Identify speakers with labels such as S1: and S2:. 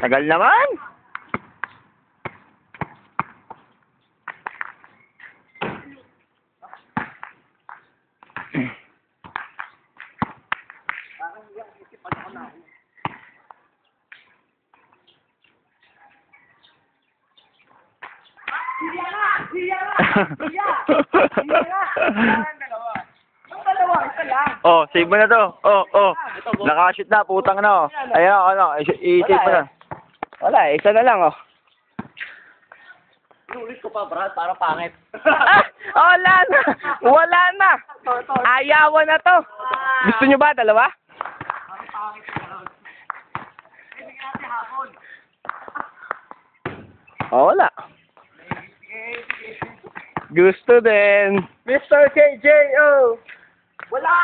S1: Tagal naman. Oh, save mo na to. Oh. Nakashoot na, putang na, oh. Ayan, ano, i-save mo na. Wala, isa na lang, oh.
S2: Inulit ko pa, Brad, para pangit.
S1: Wala na. Wala na. Ayawan na to. Gusto nyo ba, dalawa? Oh, wala. Gusto din.
S2: Mr. KJO! Wala!